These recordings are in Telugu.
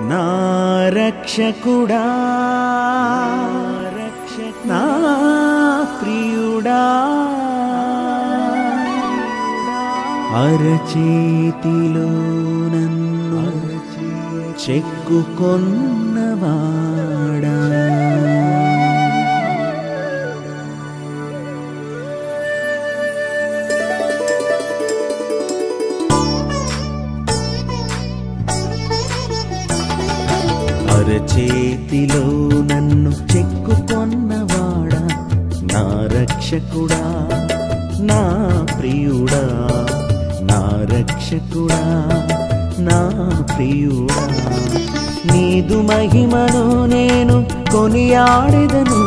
నా రక్షకుడా నా ప్రియుడా అరచేతిలో నన్ను చెక్కుకొన్నవాడా అరచేతిలో నన్ను చెక్కుకొన్నవాడా నా రక్షకుడా నా ప్రియుడా నా రక్షకుడా నా ప్రియుడా నీదు మహిమను నేను కొనియాడెదను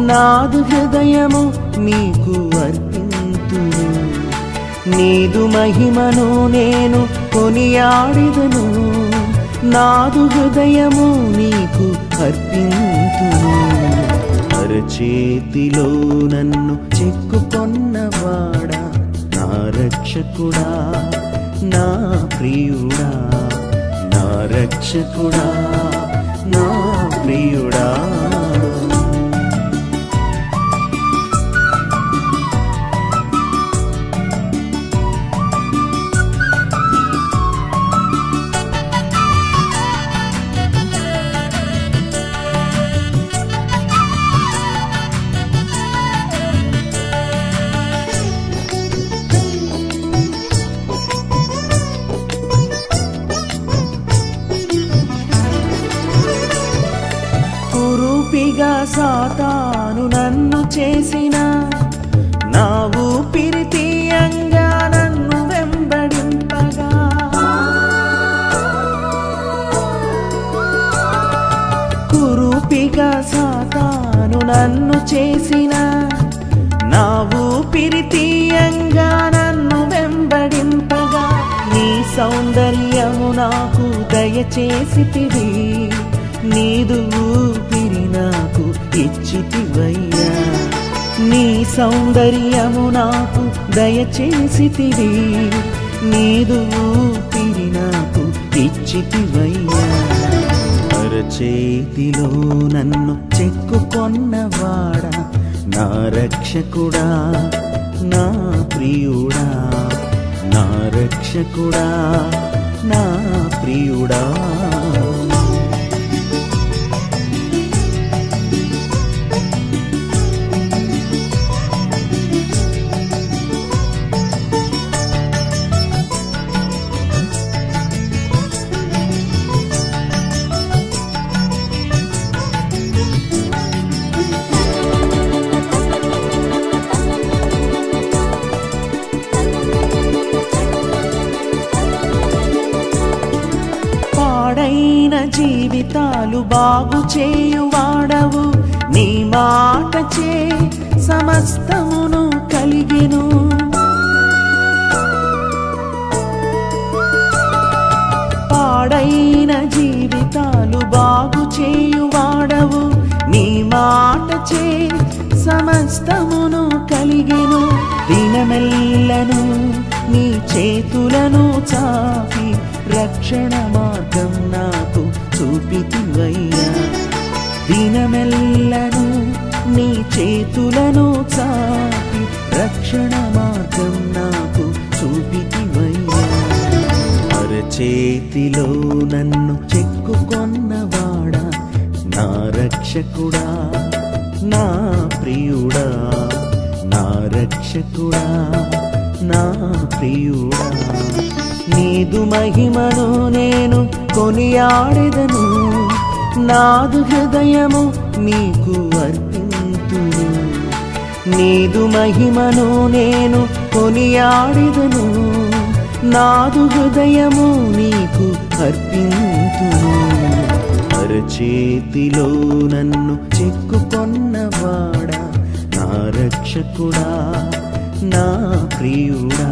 నాదు హృదయము నీకు అర్పింతును నీదు మహిమను నేను కొనియాడెదను నాదు హృదయము నీకు అర్పింతును అరచేతిలో నన్ను చెక్కుకొన్నవాడా నా రక్షకుడా నా ప్రియుడా నా రక్షకుడా నా ప్రియుడా కురూపిగా సాతాను నన్ను చేసిన నా ఊపిరి తీయంగా నన్ను వెంబడింపగా కురూపిగా సాతాను నన్ను చేసిన నా ఊపిరి తీయంగా నన్ను వెంబడింపగా నీ సౌందర్యము నాకు దయచేసితివి నీదు ఊపిరి నాకు ఇచ్చితివయ్యా నీ సౌందర్యము నాకు దయచేసితివి నీదు ఊపిరి నాకు ఇచ్చితివయ్యా అరచేతిలో నన్ను చెక్కుకొన్నవాడా నా రక్షకుడా నా ప్రియుడా నా రక్షకుడా నా ప్రియుడా పాడైన జీవితాలు బాగు చేయువాడవు నీ మాట చే సమస్తమును కలిగెను పాడైన జీవితాలు బాగు చేయువాడవు నీ మాట చే సమస్తమును కలిగెను దినమెల్లను నీ చేతులను చాపి రక్షణ మార్గం నాకు చూపితివయ్యా దినమెల్లను నీ చేతులను చాపి రక్షణ మార్గం నాకు చూపితివయ్యా అరచేతిలో నన్ను చెక్కుకొన్నవాడా నా రక్షకుడా నా ప్రియుడా నా రక్షకుడా నా ప్రియుడా నీదు మహిమను నేను కొనియాడెదను నాదు హృదయము నీకు అర్పింతును నీదు మహిమను నేను కొనియాడెదను నాదు హృదయము నీకు అర్పింతును అరచేతిలో నన్ను చెక్కుకొన్నవాడా నా రక్షకుడా నా ప్రియుడా